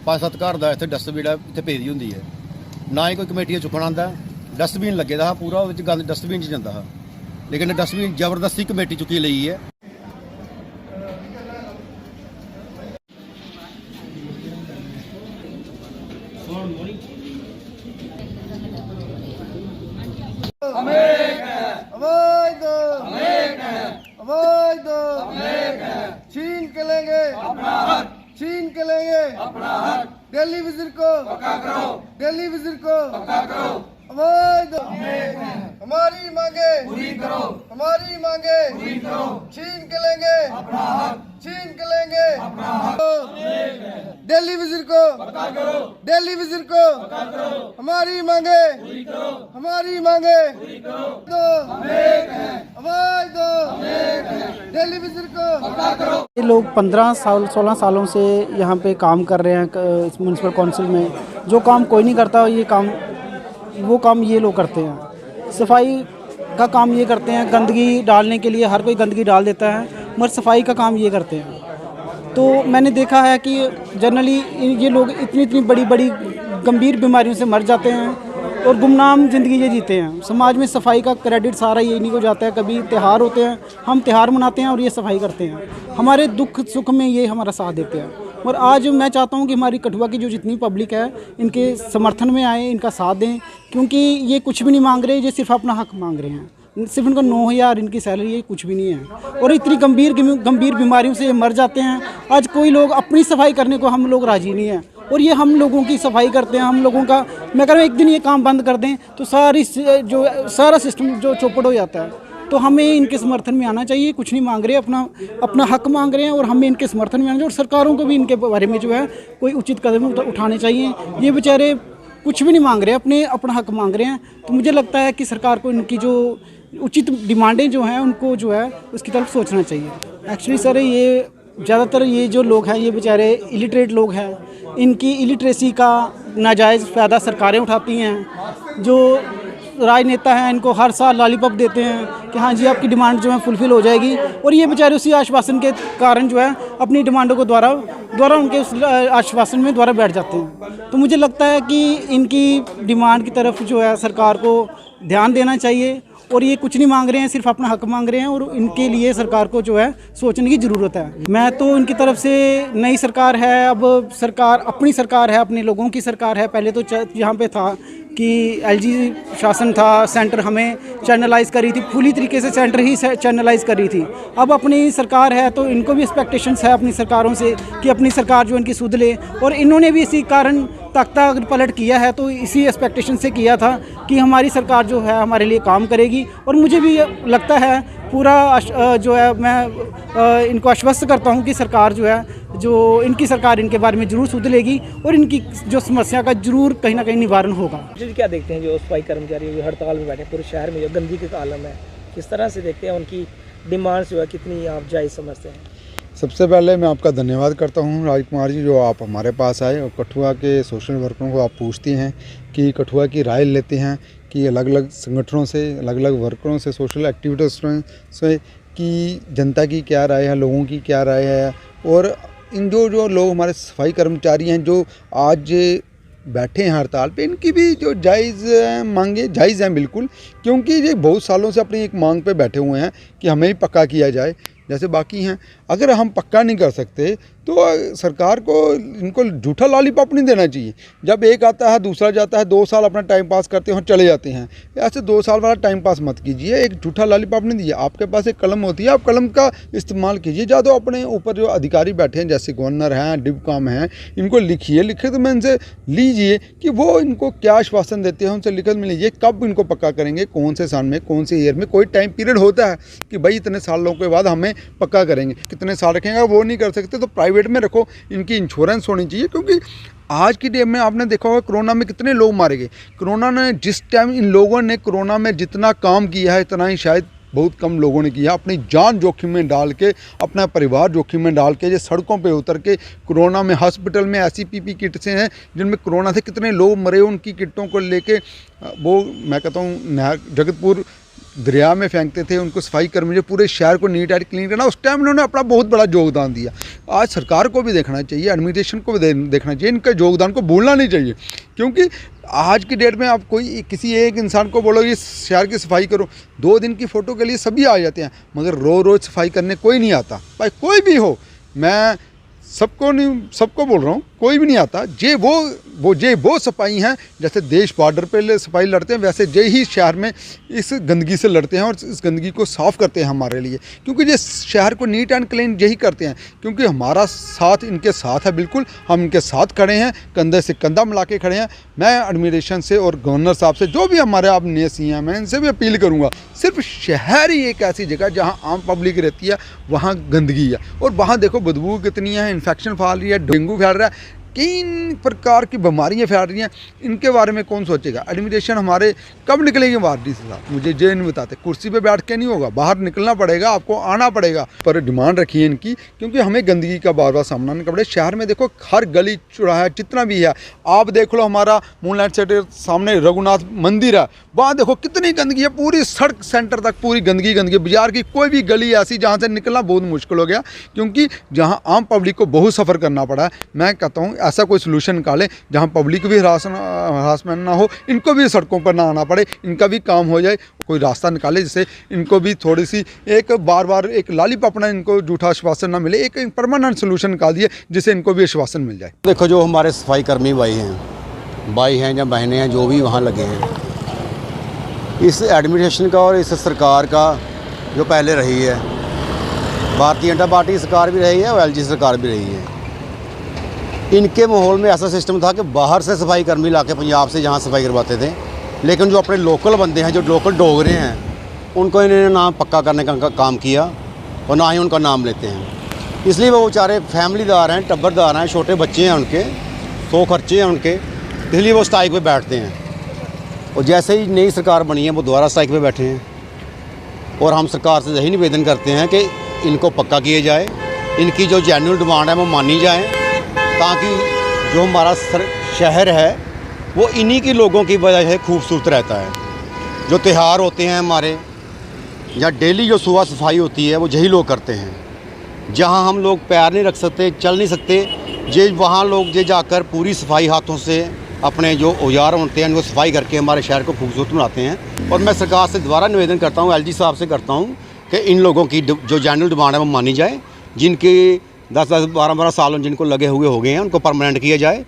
पांच सत्त घर का इतने डस्टबिन इतने भेजी होंगी है, ना ही कोई कमेटी चुकन आता। डस्टबिन लगे था पूरा गंद डस्टबिन जाता है, लेकिन डस्टबिन जबरदस्ती कमेटी चुकी ली है। छीन के लेंगे अपना हक, छीन के लेंगे अपना हक। दिल्ली वजीर को पक्का करो, दिल्ली वजीर को पक्का करो। अवैध हमारी मांगे पूरी करो, हमारी मांगे पूरी करो। छीन के लेंगे अपना हक, छीन के लेंगे अपना हक। दिल्ली वजीर को पक्का करो, दिल्ली वजीर को पक्का करो। हमारी मांगे पूरी करो, हमारी मांगे पूरी करो। अवैध दिल्ली वजीर को पक्का करो। ये लोग 15 साल 16 सालों से यहाँ पे काम कर रहे हैं इस म्यूनसिपल काउंसिल में। जो काम कोई नहीं करता वो काम ये लोग करते हैं। सफाई का काम ये करते हैं, गंदगी डालने के लिए हर कोई गंदगी डाल देता है, मगर सफाई का काम ये करते हैं। तो मैंने देखा है कि जनरली ये लोग इतनी बड़ी गंभीर बीमारियों से मर जाते हैं और गुमनाम ज़िंदगी ये जीते हैं। समाज में सफाई का क्रेडिट सारा ये नहीं हो जाता है। कभी त्यौहार होते हैं, हम त्यौहार मनाते हैं और ये सफाई करते हैं। हमारे दुख सुख में ये हमारा साथ देते हैं। और आज मैं चाहता हूँ कि हमारी कठुआ की जो जितनी पब्लिक है इनके समर्थन में आए, इनका साथ दें, क्योंकि ये कुछ भी नहीं मांग रहे, ये सिर्फ अपना हक मांग रहे हैं। सिर्फ इनको 9,000 इनकी सैलरी है, कुछ भी नहीं है। और इतनी गंभीर बीमारियों से ये मर जाते हैं। आज कोई लोग अपनी सफाई करने को हम लोग राज़ी नहीं हैं, और ये हम लोगों की सफाई करते हैं। हम लोगों का, मैं कह रहा हूँ एक दिन ये काम बंद कर दें तो सारा सिस्टम जो चौपट हो जाता है। तो हमें इनके समर्थन में आना चाहिए। कुछ नहीं मांग रहे, अपना हक मांग रहे हैं, और हमें इनके समर्थन में आना चाहिए। और सरकारों को भी इनके बारे में जो है कोई उचित कदम उठाने चाहिए। ये बेचारे कुछ भी नहीं मांग रहे, अपना हक मांग रहे हैं। तो मुझे लगता है कि सरकार को इनकी जो उचित डिमांडें जो हैं उनको जो है उसकी तरफ सोचना चाहिए। एक्चुअली सर, ये ज़्यादातर ये जो लोग हैं ये बेचारे इलिटरेट लोग हैं। इनकी इलिटरेसी का नाजायज़ फ़ायदा सरकारें उठाती हैं। जो राजनेता हैं इनको हर साल लॉलीपॉप देते हैं कि हाँ जी आपकी डिमांड जो है फुलफ़िल हो जाएगी, और ये बेचारे उसी आश्वासन के कारण जो है अपनी डिमांडों को द्वारा उनके उस आश्वासन में द्वारा बैठ जाते हैं। तो मुझे लगता है कि इनकी डिमांड की तरफ जो है सरकार को ध्यान देना चाहिए। और ये कुछ नहीं मांग रहे हैं, सिर्फ अपना हक मांग रहे हैं, और इनके लिए सरकार को जो है सोचने की ज़रूरत है। मैं तो इनकी तरफ से, नई सरकार है, अब सरकार अपनी सरकार है, अपने लोगों की सरकार है। पहले तो यहाँ पे था कि एलजी शासन था, सेंटर हमें चैनलाइज कर रही थी, पूरी तरीके से सेंटर ही चैनलाइज कर रही थी। अब अपनी सरकार है तो इनको भी एक्सपेक्टेशंस है अपनी सरकारों से कि अपनी सरकार जो इनकी सुध ले, और इन्होंने भी इसी कारण तख्ता अगर पलट किया है तो इसी एक्सपेक्टेशन से किया था कि हमारी सरकार जो है हमारे लिए काम करेगी। और मुझे भी ये लगता है पूरा जो है मैं इनको आश्वस्त करता हूँ कि सरकार जो है जो इनकी सरकार इनके बारे में ज़रूर सुध लेगी और इनकी जो समस्या का ज़रूर कहीं ना कहीं निवारण होगा। जी क्या देखते हैं जो सफाई कर्मचारी जो हड़ताल में बैठे पूरे शहर में जो गंदगी के आलम है, किस तरह से देखते हैं उनकी डिमांड्स जो है कितनी आप जायज़ समझते हैं? सबसे पहले मैं आपका धन्यवाद करता हूं राजकुमार जी, जो आप हमारे पास आए और कठुआ के सोशल वर्करों को आप पूछती हैं कि कठुआ की राय लेते हैं कि अलग अलग संगठनों से, अलग अलग वर्करों से, सोशल एक्टिविटीज़ से कि जनता की क्या राय है, लोगों की क्या राय है। और इन जो लोग हमारे सफाई कर्मचारी हैं जो आज बैठे हैं हड़ताल पे, इनकी भी जो जायज़ मांगे जायज़ हैं बिल्कुल, क्योंकि ये बहुत सालों से अपनी एक मांग पे बैठे हुए हैं कि हमें ही पक्का किया जाए जैसे बाकी हैं। अगर हम पक्का नहीं कर सकते तो सरकार को इनको झूठा लॉलीपॉप नहीं देना चाहिए। जब एक आता है दूसरा जाता है, 2 साल अपना टाइम पास करते हैं और चले जाते हैं। ऐसे 2 साल वाला टाइम पास मत कीजिए, एक झूठा लॉलीपॉप नहीं दिया। आपके पास एक कलम होती है, आप कलम का इस्तेमाल कीजिए। या तो अपने ऊपर जो अधिकारी बैठे हैं जैसे गवर्नर हैं, डिप्टी हैं, इनको लिखिए, लिखित में इनसे लीजिए कि वो इनको क्या आश्वासन देते हैं, उनसे लिखित में लीजिए कब इनको पक्का करेंगे, कौन से साल में, कौन से ईयर में। कोई टाइम पीरियड होता है कि भाई इतने सालों के बाद हमें पक्का करेंगे, कितने साल रखेंगे वो नहीं कर सकते तो प्राइवेट में रखो। इनकी इंश्योरेंस होनी चाहिए, क्योंकि आज की डेट में आपने देखा होगा कोरोना में कितने लोग मारे गए। कोरोना ने जिस टाइम इन लोगों ने कोरोना में जितना काम किया है इतना ही शायद बहुत कम लोगों ने किया। अपनी जान जोखिम में डाल के, अपना परिवार जोखिम में डाल के, ये सड़कों पे उतर के कोरोना में हॉस्पिटल में ऐसी पीपी किट से हैं जिनमें कोरोना से कितने लोग मरे, उनकी किटों को लेके वो मैं कहता हूँ जगतपुर दरिया में फेंकते थे। उनको सफाई कर्मी जो पूरे शहर को नीट एंड क्लीन करना, उस टाइम उन्होंने अपना बहुत बड़ा योगदान दिया। आज सरकार को भी देखना चाहिए, एडमिनिस्ट्रेशन को भी देखना चाहिए, इनके योगदान को भूलना नहीं चाहिए। क्योंकि आज की डेट में आप कोई किसी एक इंसान को बोलो ये शहर की सफाई करो, 2 दिन की फ़ोटो के लिए सभी आ जाते हैं, मगर रोज़ सफाई करने कोई नहीं आता। भाई कोई भी हो, मैं सबको बोल रहा हूँ, कोई भी नहीं आता। वो सफाई हैं जैसे देश बॉर्डर पे सफाई लड़ते हैं, वैसे जे ही शहर में इस गंदगी से लड़ते हैं और इस गंदगी को साफ़ करते हैं हमारे लिए। क्योंकि ये शहर को नीट एंड क्लीन यही करते हैं, क्योंकि हमारा साथ इनके साथ है, बिल्कुल हम इनके साथ खड़े हैं, कंधे से कंधा मिला के खड़े हैं। मैं एडमिनिस्ट्रेशन से और गवर्नर साहब से, जो भी हमारे आप नेसी हैं, मैं इनसे भी अपील करूँगा, सिर्फ शहर ही एक ऐसी जगह जहाँ आम पब्लिक रहती है वहाँ गंदगी है, और वहाँ देखो बदबू कितनी है, इन्फेक्शन फैल रही है, डेंगू फैल रहा है, कई प्रकार की बीमारियां फैल रही हैं। इनके बारे में कौन सोचेगा? एडमिनिस्ट्रेशन हमारे कब निकलेगी वार्डी से साहब? मुझे ये नहीं बताते। कुर्सी पे बैठ के नहीं होगा, बाहर निकलना पड़ेगा, आपको आना पड़ेगा। पर डिमांड रखिए इनकी, क्योंकि हमें गंदगी का बार बार सामना नहीं करना पड़े। शहर में देखो हर गली चौराहा जितना भी है, आप देख लो हमारा मूनलाइट सेंटर सामने रघुनाथ मंदिर है, वहाँ देखो कितनी गंदगी है, पूरी सड़क सेंटर तक पूरी गंदगी। बाजार की कोई भी गली ऐसी जहाँ से निकलना बहुत मुश्किल हो गया, क्योंकि जहाँ आम पब्लिक को बहुत सफ़र करना पड़ा है। मैं कहता हूँ ऐसा कोई सोल्यूशन निकालें जहां पब्लिक भी हरासमेंट ना हो, इनको भी सड़कों पर ना आना पड़े, इनका भी काम हो जाए। कोई रास्ता निकाले जिससे इनको भी थोड़ी सी एक बार एक लॉलीपॉप ना, इनको झूठा आश्वासन ना मिले, एक परमानेंट सोल्यूशन निकाल दिए जिससे इनको भी आश्वासन मिल जाए। देखो जो हमारे सफाई कर्मी भाई हैं या बहनें हैं, जो भी वहाँ लगे हैं, इस एडमिनिस्ट्रेशन का और इस सरकार का जो पहले रही है, भारतीय जनता पार्टी सरकार भी रही है और एलजी सरकार भी रही है, इनके माहौल में ऐसा सिस्टम था कि बाहर से सफाई कर्मी लाके पंजाब से यहाँ सफाई करवाते थे, लेकिन जो अपने लोकल बंदे हैं, जो लोकल डोगरे हैं, उनको इन्होंने ना पक्का करने का काम किया और ना ही उनका नाम लेते हैं। इसलिए वो बेचारे फैमिलीदार हैं, टब्बरदार हैं, छोटे बच्चे हैं उनके, 100 खर्चे हैं उनके, इसलिए वो स्ट्राइक पे बैठते हैं। और जैसे ही नई सरकार बनी है वो दोबारा स्ट्राइक पे बैठे हैं। और हम सरकार से यही निवेदन करते हैं कि इनको पक्का किया जाए, इनकी जो जेन्युइन डिमांड है वो मानी जाए, ताकि जो हमारा शहर है वो इन्हीं की लोगों की वजह से खूबसूरत रहता है। जो त्यौहार होते हैं हमारे, या डेली जो सुबह सफाई होती है, वो यही लोग करते हैं। जहां हम लोग पैर नहीं रख सकते, चल नहीं सकते, ये वहाँ लोग ये जाकर पूरी सफाई हाथों से अपने जो औजार होते हैं उनको सफाई करके हमारे शहर को खूबसूरत बनाते हैं। और मैं सरकार से दोबारा निवेदन करता हूँ, एलजी साहब से करता हूँ कि इन लोगों की जो जेन्युइन डिमांड है वो मानी जाए। जिनके 10-10, 12-12 सालों जिनको लगे हुए हो गए हैं, उनको परमानेंट किया जाए।